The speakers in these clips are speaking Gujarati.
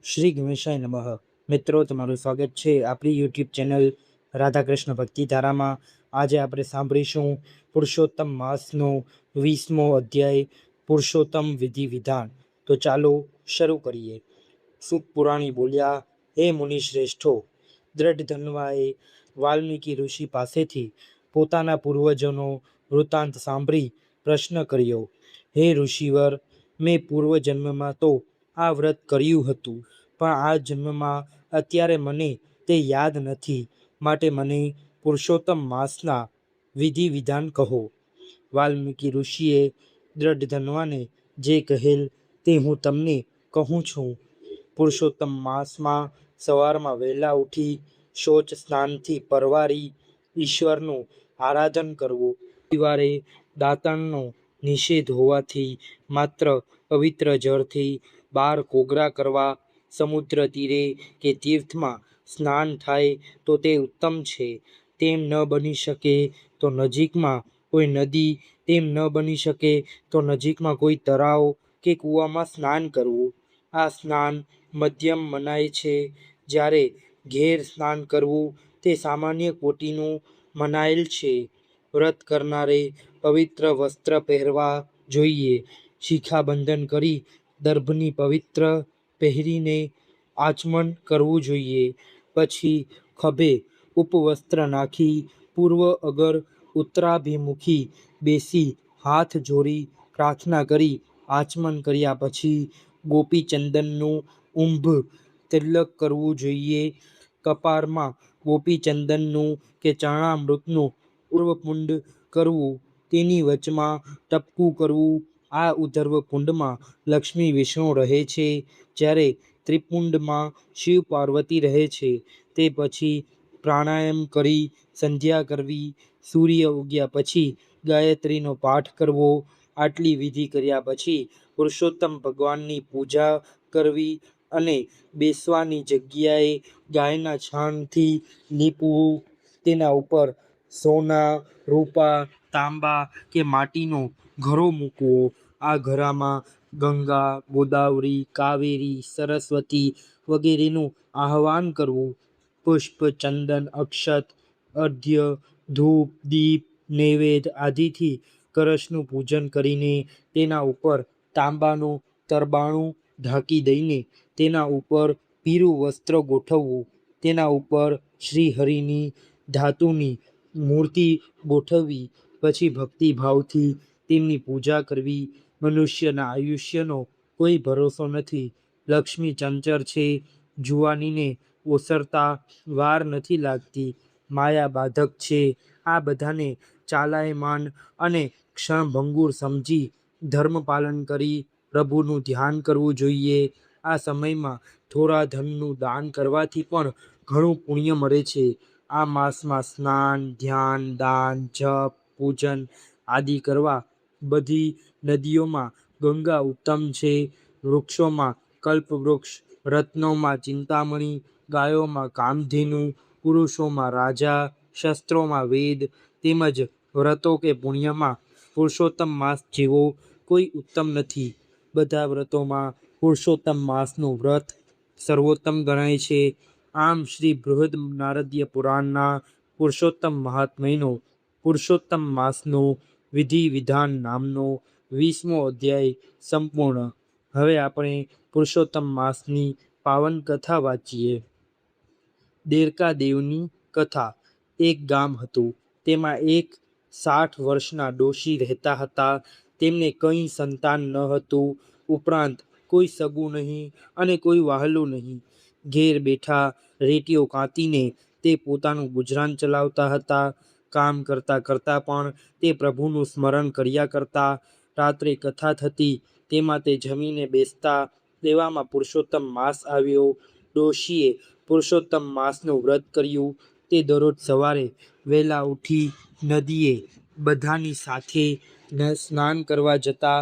શ્રી ગણેશાય નમઃ. મિત્રો, તમારું સ્વાગત છે આપણી યુટ્યુબ ચેનલ રાધાકૃષ્ણ ભક્તિધારામાં. આજે આપણે સાંભળીશું પુરુષોત્તમ માસનો 20મો અધ્યાય, પુરુષોત્તમ વિધિ વિધાન. તો ચાલો શરૂ કરીએ. સુત પુરાણી બોલ્યા, હે મુનિશ્રેષ્ઠો, દ્રઢ ધન્વાએ વાલ્મીકી ઋષિ પાસેથી પોતાના પૂર્વજોનો વૃત્તાંત સાંભળી પ્રશ્ન કર્યો. હે ઋષિવર, મેં પૂર્વજન્મમાં તો આ વ્રત કર્યું હતું, પણ આ જન્મમાં અત્યારે મને તે યાદ નથી, માટે મને પુરુષોત્તમ માસના વિધિ વિધાન કહો. વાલ્મીકી ઋષિએ દ્રઢધન્વાને જે કહેલ તે હું તમને કહું છું. પુરુષોત્તમ માસમાં સવારમાં વહેલા ઉઠી શૌચ સ્નાનથી પરવારી ઈશ્વરનું આરાધન કરવું. રવિવારે દાંતણનો નિષેધ હોવાથી માત્ર પવિત્ર જળથી 12 કોગરા કરવા. સમુદ્ર તીરે કે તીર્થમાં સ્નાન થાય તો તે ઉત્તમ છે. તેમ ન બની શકે તો નજીકમાં કોઈ નદી, તેમ ન બની શકે તો નજીકમાં કોઈ તળાવ કે કૂવામાં સ્નાન કરવું. આ સ્નાન મધ્યમ મનાય છે. જ્યારે ઘેર સ્નાન કરવું તે સામાન્ય કોટીનું મનાયેલ છે. વ્રત કરનારે પવિત્ર વસ્ત્ર પહેરવા જોઈએ. શિખાબંધન કરી દર્ભની પવિત્ર પહેરીને આચમન કરવું જોઈએ. પછી ખભે ઉપવસ્ત્ર નાખી પૂર્વ અગર ઉત્તરાભિમુખી બેસી હાથ જોડી પ્રાર્થના કરી આચમન કર્યા પછી ગોપીચંદનનું ઊંભ તિલક કરવું જોઈએ. કપાળમાં ગોપીચંદનનું કે ચરણામૃતનું ઉર્વપુંડ કરવું. તેની વચમાં ટપકું કરવું. આ ઉર્ધ્વ પુંડમાં લક્ષ્મી વિષ્ણુ રહે છે, જ્યારે ત્રિપુંડમાં શિવ પાર્વતી રહે છે. તે પછી પ્રાણાયામ કરી સંધ્યા કરવી. સૂર્ય ઉગ્યા પછી ગાયત્રીનો પાઠ કરવો. આટલી વિધિ કર્યા પછી પુરુષોત્તમ ભગવાનની પૂજા કરવી અને બેસવાની જગ્યાએ ગાયના છાણથી લીપવું. તેના ઉપર સોના, રૂપા, તાંબા કે માટીનો ઘડો મૂકવો. આ ઘડામાં ગંગા, ગોદાવરી, કાવેરી, સરસ્વતી વગેરેનું આહવાન કરવું. પુષ્પ, ચંદન, અક્ષત, અર્ઘ્ય, ધૂપ, દીપ, નૈવેદ્ય આદિથી કળશનું પૂજન કરીને તેના ઉપર તાંબાનું તરબાણું ઢાંકી દઈને તેના ઉપર પીળું વસ્ત્ર ગોઠવવું. તેના ઉપર શ્રીહરિની ધાતુની મૂર્તિ ગોઠવવી. પછી ભક્તિભાવથી તેમની પૂજા કરવી. મનુષ્યના આયુષ્યનો કોઈ ભરોસો નથી. લક્ષ્મી ચંચળ છે. જુવાનીને ઓસરતા વાર નથી લાગતી. માયા બાધક છે. આ બધાને ચાલાયમાન અને ક્ષણભંગુર સમજી ધર્મ પાલન કરી પ્રભુનું ધ્યાન કરવું જોઈએ. આ સમયમાં થોડા ધનનું દાન કરવાથી પણ ઘણું પુણ્ય મળે છે. આ માસમાં સ્નાન, ધ્યાન, દાન, જપ, પૂજન આદિ કરવા. બધી નદીઓમાં ગંગા ઉત્તમ છે. વૃક્ષોમાં કલ્પવૃક્ષ, રત્નોમાં ચિંતામણી, ગાયોમાં કામધેનુ, પુરુષોમાં રાજા, શસ્ત્રોમાં વેદ, તેમજ વ્રતો કે પુણ્યમાં પુરુષોત્તમ માસ જેવો કોઈ ઉત્તમ નથી. બધા વ્રતોમાં પુરુષોત્તમ માસનું વ્રત સર્વોત્તમ ગણાય છે. આમ શ્રી બૃહદ નારદીય પુરાણના પુરુષોત્તમ મહાત્મ્યનો પુરુષોત્તમ માસનો વિધિ વિધાન નામનો 20મો અધ્યાય સંપૂર્ણ. હવે આપણે પુરુષોત્તમ માસની પાવન કથા વાંચીએ. દેરકાદેવની કથા. એક ગામ હતું. તેમાં એક 60 વર્ષના ડોશી રહેતા હતા. તેમને કંઈ સંતાન ન હતું. ઉપરાંત કોઈ સગું નહીં અને કોઈ વહાલું નહીં. ઘેર બેઠા રેટીઓ કાંતીને તે પોતાનું ગુજરાન ચલાવતા હતા. કામ કરતાં કરતાં પણ તે પ્રભુનું સ્મરણ કર્યા કરતા. રાત્રે કથા થતી તેમાં તે જમીને બેસતા. તેવામાં પુરુષોત્તમ માસ આવ્યો. ડોશીએ પુરુષોત્તમ માસનું વ્રત કર્યું. તે દરરોજ સવારે વહેલા ઉઠી નદીએ બધાની સાથે સ્નાન કરવા જતા.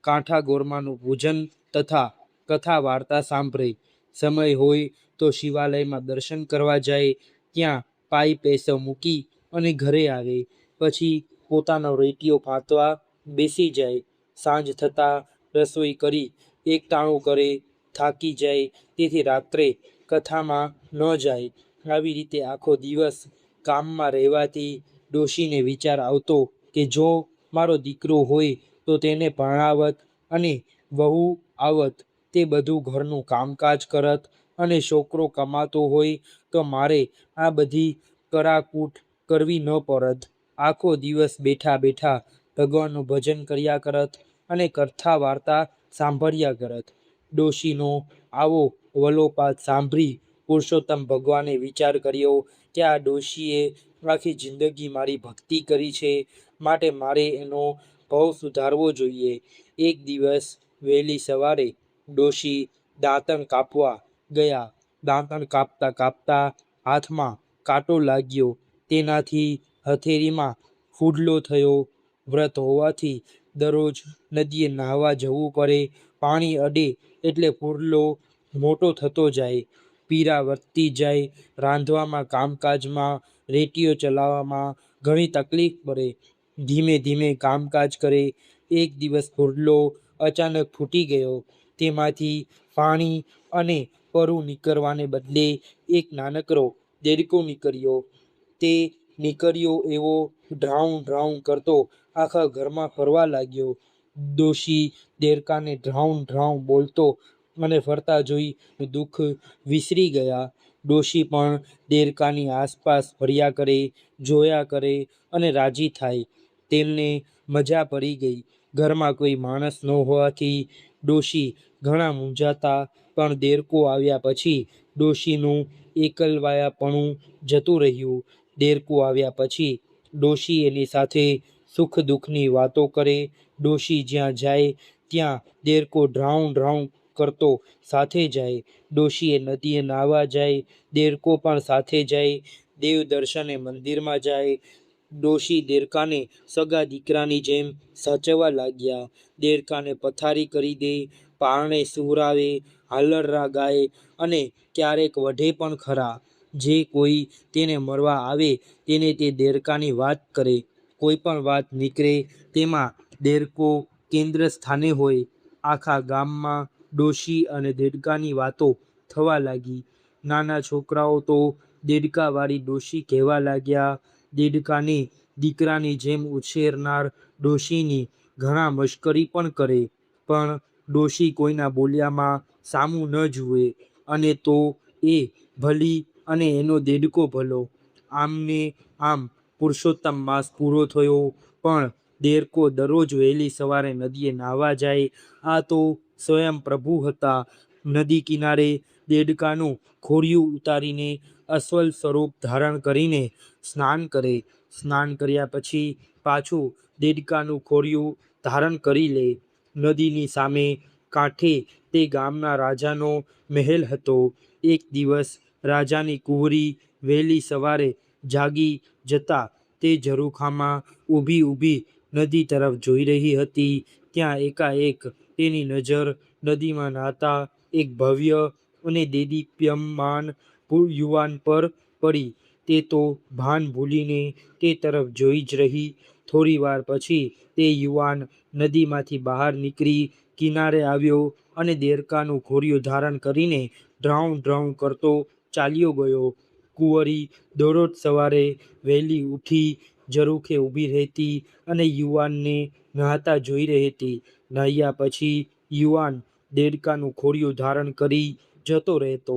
કાંઠા ગોરમાનું પૂજન તથા કથા વાર્તા સાંભળે. સમય હોય તો શિવાલયમાં દર્શન કરવા જાય. ત્યાં પાયી પૈસો મૂકી અને ઘરે આવે. પછી પોતાનો રેટીઓ ફાંતવા બેસી જાય. સાંજ થતાં રસોઈ કરી એકટાણું કરે. થાકી જાય, તેથી રાત્રે કથામાં ન જાય. આવી રીતે આખો દિવસ કામમાં રહેવાથી ડોશીને વિચાર આવતો કે જો મારો દીકરો હોય તો તેને પરણાવત અને વહુ આવત, તે બધું ઘરનું કામકાજ કરત, અને છોકરો કમાતો હોય તો મારે આ બધી કરાકૂટ કરવી ન પડત. આખો દિવસ બેઠા બેઠા ભગવાનનું ભજન કર્યા કરત અને કથા વાર્તા સાંભળ્યા કરત. ડોશીનો આવો વલોપાત સાંભળી પુરુષોત્તમ ભગવાને વિચાર કર્યો કે આ ડોશીએ આખી જિંદગી મારી ભક્તિ કરી છે, માટે મારે એનો ભાવ સુધારવો જોઈએ. એક દિવસ વહેલી સવારે ડોશી દાંતણ કાપવા ગયા. દાંતણ કાપતા કાપતા હાથમાં કાંટો લાગ્યો, તેનાથી હથેળીમાં ફૂડલો થયો. વ્રત હોવાથી દરરોજ નદીએ નહાવા જવું પડે. પાણી અડે એટલે ફૂડલો મોટો થતો જાય, પીડા વધતી જાય. રાંધવામાં, કામકાજમાં, રેટીઓ ચલાવવામાં ઘણી તકલીફ પડે. ધીમે ધીમે કામકાજ કરે. એક દિવસ ફૂડલો અચાનક ફૂટી ગયો. તેમાંથી પાણી અને પરુ નીકળવાને બદલે એક નાનકડો દેડકો નીકળ્યો. તે નીકળ્યો એવો ડ્રાઉં ડ્રાઉં કરતો આખા ઘરમાં ફરવા લાગ્યો. ડોશી દેડકાને ડ્રાઉં ડ્રાઉં બોલતો અને ફરતા જોઈ દુઃખ વિસરી ગયા. ડોશી પણ દેડકાની આસપાસ ફર્યા કરે, જોયા કરે અને રાજી થાય. તેમને મજા પડી ગઈ. ઘરમાં કોઈ માણસ ન હોવાથી ડોશી ઘણા મૂંઝાતા, પણ દેડકો આવ્યા પછી ડોશીનું એકલવાયાપણું જતું રહ્યું. દેડકો આવ્યા પછી ડોશી એની સાથે સુખ દુઃખની વાતો કરે. ડોશી જ્યાં જાય ત્યાં દેડકો ડ્રાઉં ડ્રાઉં કરતો સાથે જાય. ડોશીએ નદીએ નાહવા જાય, દેડકો પણ સાથે જાય. દેવ દર્શને મંદિરમાં જાય. ડોશી દેડકાને સગા દીકરાની જેમ સાચવવા લાગ્યા. દેડકાને પથારી કરી દે, પારણે સુવરાવે, હાલરડા ગાય અને ક્યારેક વઢે પણ ખરા. જે કોઈ તેને મળવા આવે તેને તે દેડકાની વાત કરે. કોઈ પણ વાત નીકળે તેમાં દેડકો કેન્દ્ર સ્થાને હોય. આખા ગામમાં ડોશી અને દેડકાની વાતો થવા લાગી. નાના છોકરાઓ તો દેડકાવાળી ડોશી કહેવા લાગ્યા. દેડકાને દીકરાની જેમ ઉછેરનાર ડોશીની ઘણા મશ્કરી પણ કરે, પણ ડોશી કોઈના બોલ્યામાં સામું ન જુએ. અને તો એ ભલી અને એનો દેડકો ભલો. આમને આમ પુરુષોત્તમ માસ પૂરો થયો, પણ દેડકો દરરોજ વહેલી સવારે નદીએ નાહવા જાય. આ તો સ્વયં પ્રભુ હતા. નદી કિનારે દેડકાનું ખોડિયું ઉતારીને અસલ સ્વરૂપ ધારણ કરીને સ્નાન કરે. સ્નાન કર્યા પછી પાછું દેડકાનું ખોડિયું ધારણ કરી લે. નદીની સામે કાંઠે તે ગામના રાજાનો મહેલ હતો. એક દિવસ રાજાની કુંવરી વહેલી સવારે જાગી જતાં તે ઝરૂખામાં ઊભી ઊભી નદી તરફ જોઈ રહી હતી. ત્યાં એકાએક તેની નજર નદીમાં નહાતા એક ભવ્ય અને દેદીપ્યમાન યુવાન પર પડી. તે તો ભાન ભૂલીને તે તરફ જોઈ જ રહી. થોડીવાર પછી તે યુવાન નદીમાંથી બહાર નીકળી કિનારે આવ્યો અને દેડકાનું ખોડિયું ધારણ કરીને ડ્રાઉં ડ્રાઉં કરતો ચાલ્યો ગયો. કુંવરી દરરોજ સવારે વહેલી ઊઠી ઝરૂખે ઊભી રહેતી અને યુવાનને નહાતા જોઈ રહેતી. નહાયા પછી યુવાન દેડકાનું ખોડિયું ધારણ કરી જતો રહેતો.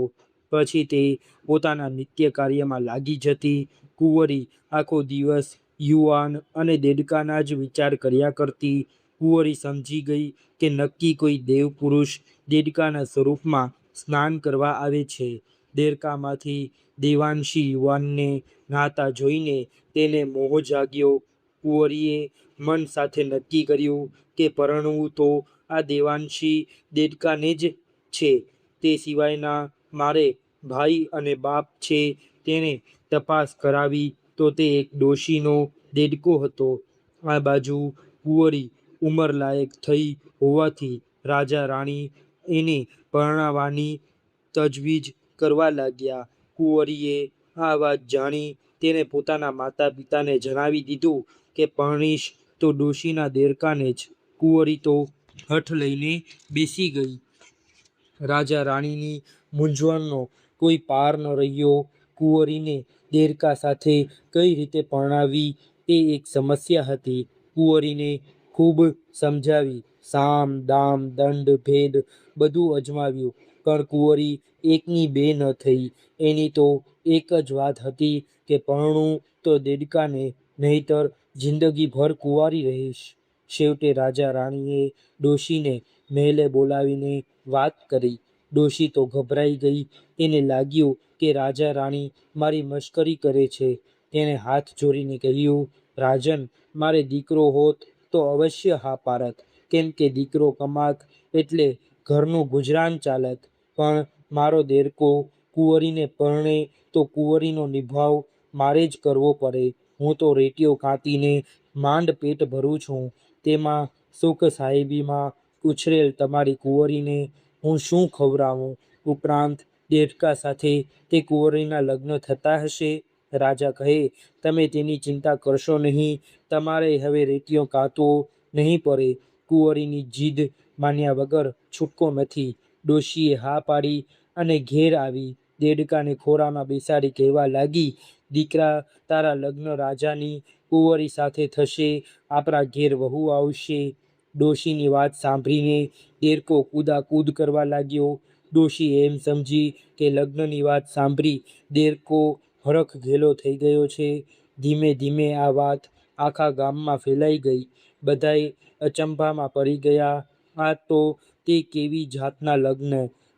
પછી તે પોતાના નિત્ય કાર્યમાં લાગી જતી. કુંવરી આખો દિવસ યુવાન અને દેડકાના જ વિચાર કર્યા કરતી. કુંવરી સમજી ગઈ કે નક્કી કોઈ દેવ પુરુષ દેડકાના સ્વરૂપમાં સ્નાન કરવા આવે છે. દેડકામાંથી દેવાંશી યુવાનને નહાતા જોઈને તેને મોહ જાગ્યો. કુંવરીએ મન સાથે નક્કી કર્યું કે પરણવું તો આ દેવાંશી દેડકાને જ છે. તે સિવાયના મારે ભાઈ અને બાપ છે. તેણે તપાસ કરાવી તો તે એક ડોશીનો દેડકો હતો. આ બાજુ કુંવરી ઉંમરલાયક થઈ હોવાથી રાજા રાણી એને પરણાવવાની તજવીજ કરવા લાગ્યા. કુંવરીએ આ વાત જાણી તેણે પોતાના માતા પિતાને જણાવી દીધું કે પરણીશ તો ડોશીના દેડકાને જ. કુંવરી તો હઠ લઈને બેસી ગઈ. રાજા રાણીની મૂંઝવણનો કોઈ પાર ન રહ્યો. કુંવરીને દેરકા સાથે કઈ રીતે પરણાવવી એ એક સમસ્યા હતી. કુંવરીને ખૂબ સમજાવી, સામ દામ દંડ ભેદ બધું અજમાવ્યું, પણ કુંવરી એકની બે ન થઈ. એની તો એક જ વાત હતી કે પરણું તો દેડકાને, નહીતર જિંદગીભર કુંવારી રહીશ. છેવટે રાજા રાણીએ ડોશીને મહેલે બોલાવીને વાત કરી. ડોશી તો ગભરાઈ ગઈ. એને લાગ્યું કે રાજા રાણી મારી મશ્કરી કરે છે. તેણે હાથ જોડીને કહ્યું, રાજન, મારે દીકરો હોત તો અવશ્ય હા પાડત, કેમ કે દીકરો કમાત એટલે ઘરનું ગુજરાન ચાલત. પણ મારો દેરકો કુંવરીને પરણે તો કુંવરીનો નિભાવ મારે જ કરવો પડે. હું તો રેટીઓ કાંતીને માંડ પેટ ભરું છું. તેમાં સુખ સાહેબીમાં ઉછરેલ તમારી કુંવરીને હું શું ખવડાવું? ઉપરાંત દેડકા સાથે તે કુંવરીના લગ્ન થતા હશે. રાજા કહે, તમે તેની ચિંતા કરશો નહીં. તમારે હવે રેટીઓ કાંતવો નહીં પડે. કુંવરીની જીદ માન્યા વગર છૂટકો નથી. ડોશીએ હા પાડી અને ઘેર આવી દેડકાને ખોળામાં બેસાડી કહેવા લાગી, દીકરા, તારા લગ્ન રાજાની કુંવરી સાથે થશે. આપણા ઘેર વહુ આવશે. ડોશીની વાત સાંભળીને દેડકો કૂદાકૂદ કરવા લાગ્યો. ડોશી એમ સમજી કે લગ્નની વાત સાંભળી દેડકો હરખ ઘેલો થઈ ગયો છે. ધીમે ધીમે આ વાત આખા ગામમાં ફેલાઈ ગઈ. બધાય અચંભામાં પડી ગયા. આ તો તે કેવી જાતના લગ્ન?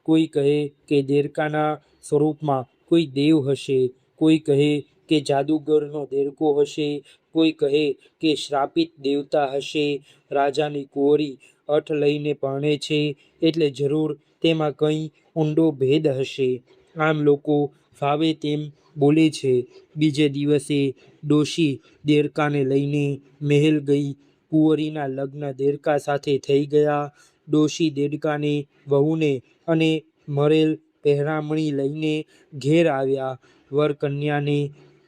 કોઈ કહે કે દેડકાના સ્વરૂપમાં કોઈ દેવ હશે, કોઈ કહે કે જાદુગરનો દેડકો હશે, કોઈ કહે કે શ્રાપિત દેવતા હશે. રાજાની કુંવરી અઠ લઈને પરણે છે એટલે જરૂર તેમાં કંઈ ઊંડો ભેદ હશે. આમ લોકો ફાવે તેમ બોલે છે. બીજે દિવસે ડોશી દેડકાને લઈને મહેલ ગઈ. કુંવરીના લગ્ન દેડકા સાથે થઈ ગયા. ડોશી દેડકાને, વહુને અને મળેલ પહેરામણી લઈને ઘેર આવ્યા. વરકન્યાને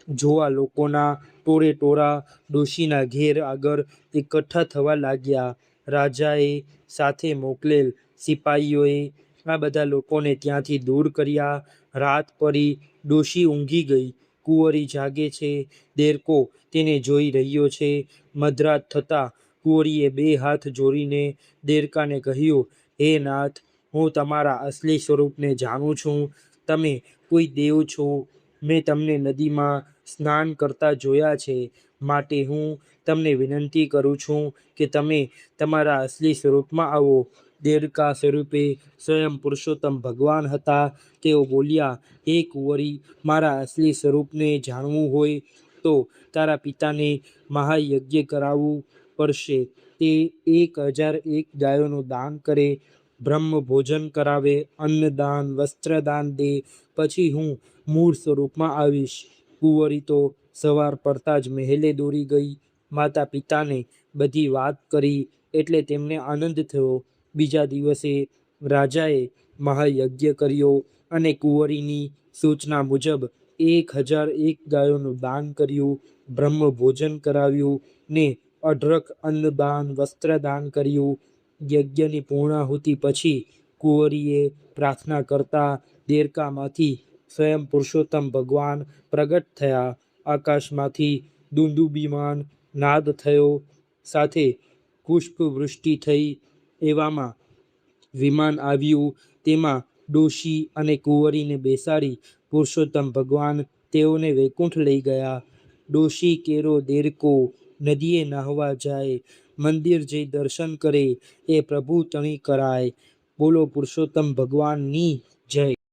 જોવા લોકોના ટોળેટોળા ડોશીના ઘેર આગળ એકઠા થવા લાગ્યા. રાજાએ સાથે મોકલેલ સિપાઈઓએ આ બધા લોકોને ત્યાંથી દૂર કર્યા. રાત પડી. ડોશી ઊંઘી ગઈ. કુંવરી જાગે છે. દેડકો તેને જોઈ રહ્યો છે. મધરાત થતાં કુંવરીએ બે હાથ જોડીને દેડકાને કહ્યું, હે નાથ, હું તમારા અસલી સ્વરૂપને જાણું છું. તમે કોઈ દેવ છો. મેં તમને નદીમાં સ્નાન કરતા જોયા છે. માટે હું તમને વિનંતી કરું છું કે તમે તમારા અસલી સ્વરૂપમાં આવો. દેડકા સ્વરૂપે સ્વયં પુરુષોત્તમ ભગવાન હતા. તેઓ બોલ્યા, હે કુંવરી, મારા અસલી સ્વરૂપને જાણવું હોય તો તારા પિતાને મહાયજ્ઞ કરાવવું પડશે. તે 1001 ગાયોનું દાન કરે, બ્રહ્મ ભોજન કરાવે, અન્નદાન, વસ્ત્રદાન દે, પછી હું મૂળ સ્વરૂપમાં આવીશ. કુંવરી તો સવાર પડતા જ મહેલે દોડી ગઈ. માતા પિતાને બધી વાત કરી એટલે તેમને આનંદ થયો. બીજા દિવસે રાજાએ મહાયજ્ઞ કર્યો અને કુંવરીની સૂચના મુજબ 1001 ગાયોનું દાન કર્યું, બ્રહ્મ ભોજન કરાવ્યું ને અઢળક અન્નદાન, વસ્ત્રદાન કર્યું. યજ્ઞની પૂર્ણાહુતિ પછી કુંવરીએ પ્રાર્થના કરતા દેડકામાંથી સ્વયં પુરુષોત્તમ ભગવાન પ્રગટ થયા. આકાશમાંથી દુંદુભિમાન નાદ થયો, સાથે પુષ્પવૃષ્ટિ થઈ. એવામાં વિમાન આવ્યું. તેમાં ડોશી અને કુંવરીને બેસાડી પુરુષોત્તમ ભગવાન તેઓને વૈકુંઠ લઈ ગયા. ડોશી કેરો દેડકો નદીએ નાહવા જાય, મંદિર જઈ દર્શન કરે, એ પ્રભુ તણી કરાય. બોલો પુરુષોત્તમ ભગવાનની જય.